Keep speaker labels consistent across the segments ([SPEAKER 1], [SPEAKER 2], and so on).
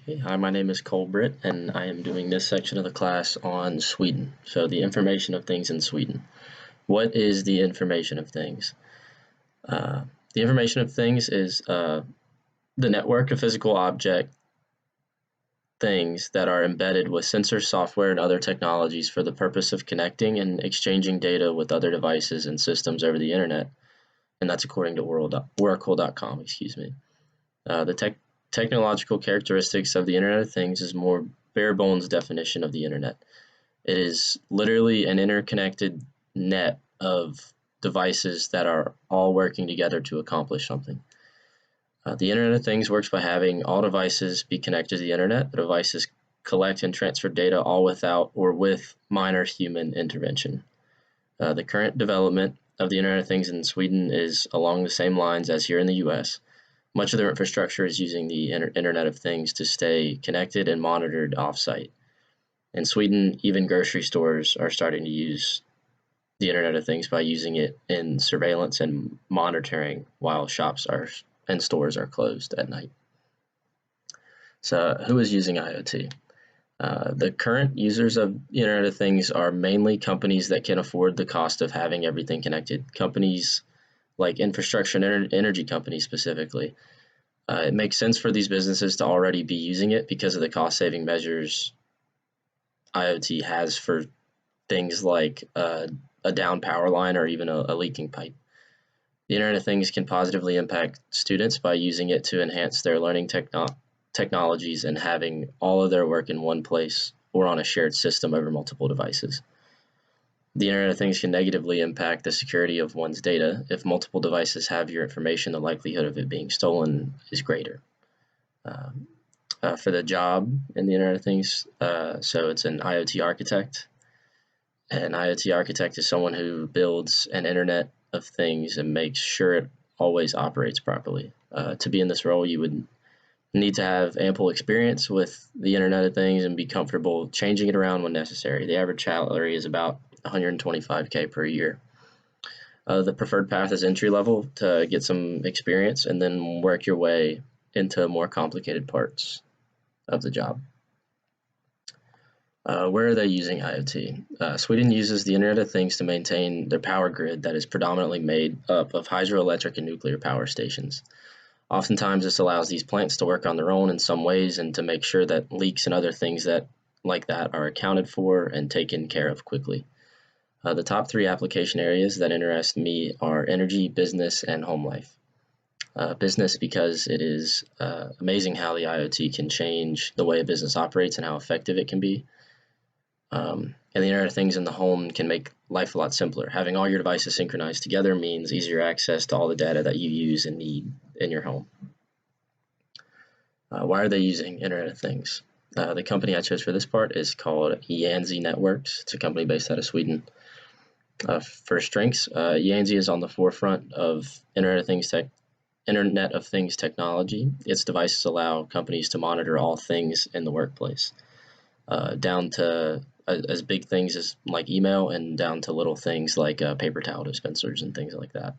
[SPEAKER 1] Hey, hi, my name is Britt, and I am doing this section of the class on Sweden. So, the information of things in Sweden. What is the information of things? Uh, the information of things is the network of physical object things that are embedded with sensor software and other technologies for the purpose of connecting and exchanging data with other devices and systems over the internet. And that's according to Oracle.com, excuse me. The technological characteristics of the Internet of Things is more bare bones definition of the Internet. It is literally an interconnected net of devices that are all working together to accomplish something. The Internet of Things works by having all devices be connected to the Internet. The devices collect and transfer data all without or with minor human intervention. The current development of the Internet of Things in Sweden is along the same lines as here in the US. Much of their infrastructure is using the Internet of Things to stay connected and monitored offsite. In Sweden, even grocery stores are starting to use the Internet of Things by using it in surveillance and monitoring while shops and stores are closed at night. So, who is using IoT? The current users of the Internet of Things are mainly companies that can afford the cost of having everything connected. Companies like infrastructure and energy companies specifically. It makes sense for these businesses to already be using it because of the cost-saving measures IoT has for things like a down power line or even a leaking pipe. The Internet of Things can positively impact students by using it to enhance their learning technologies and having all of their work in one place or on a shared system over multiple devices. The Internet of Things can negatively impact the security of one's data. If multiple devices have your information, the likelihood of it being stolen is greater. For the job in the Internet of Things, so it's an IoT architect. An IoT architect is someone who builds an Internet of Things and makes sure it always operates properly. To be in this role, you would need to have ample experience with the Internet of Things and be comfortable changing it around when necessary. The average salary is about $125K per year. The preferred path is entry level to get some experience and then work your way into more complicated parts of the job. Where are they using IoT? Sweden uses the Internet of Things to maintain their power grid that is predominantly made up of hydroelectric and nuclear power stations. Oftentimes, this allows these plants to work on their own in some ways and to make sure that leaks and other things like that are accounted for and taken care of quickly. The top three application areas that interest me are energy, business, and home life. Business because it is amazing how the IoT can change the way a business operates and how effective it can be. And the Internet of Things in the home can make life a lot simpler. Having all your devices synchronized together means easier access to all the data that you use and need in your home. Why are they using Internet of Things? The company I chose for this part is called Yanzi Networks. It's a company based out of Sweden. For strengths, Yanzi is on the forefront of Internet of Things technology. Its devices allow companies to monitor all things in the workplace, down to as big things as like email and down to little things like paper towel dispensers and things like that.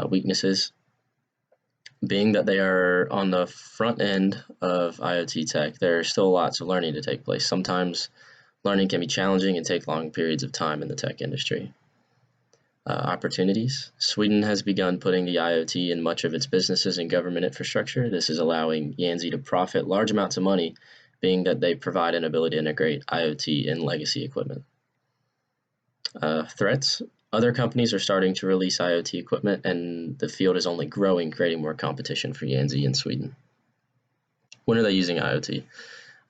[SPEAKER 1] Weaknesses, being that they are on the front end of IoT tech, there's still lots of learning to take place. Sometimes learning can be challenging and take long periods of time in the tech industry. Opportunities. Sweden has begun putting the IoT in much of its businesses and government infrastructure. This is allowing Yanzi to profit large amounts of money, being that they provide an ability to integrate IoT in legacy equipment. Threats. Other companies are starting to release IoT equipment, and the field is only growing, creating more competition for Yanzi in Sweden. When are they using IoT?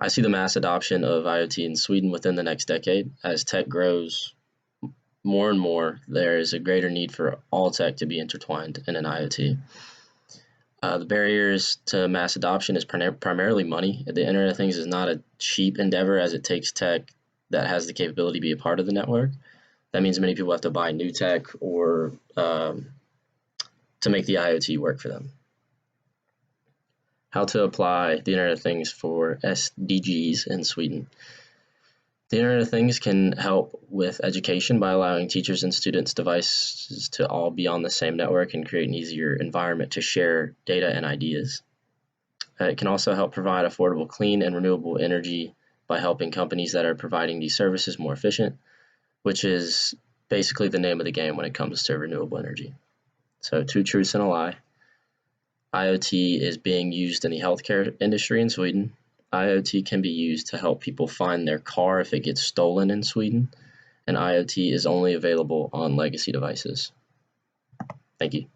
[SPEAKER 1] I see the mass adoption of IoT in Sweden within the next decade. As tech grows more and more, there is a greater need for all tech to be intertwined in an IoT. The barriers to mass adoption is primarily money. The Internet of Things is not a cheap endeavor, as it takes tech that has the capability to be a part of the network. That means many people have to buy new tech or to make the IoT work for them. How to apply the Internet of Things for SDGs in Sweden. The Internet of Things can help with education by allowing teachers and students' devices to all be on the same network and create an easier environment to share data and ideas. It can also help provide affordable, clean, and renewable energy by helping companies that are providing these services more efficient, which is basically the name of the game when it comes to renewable energy. So, two truths and a lie. IoT is being used in the healthcare industry in Sweden. IoT can be used to help people find their car if it gets stolen in Sweden, and IoT is only available on legacy devices. Thank you.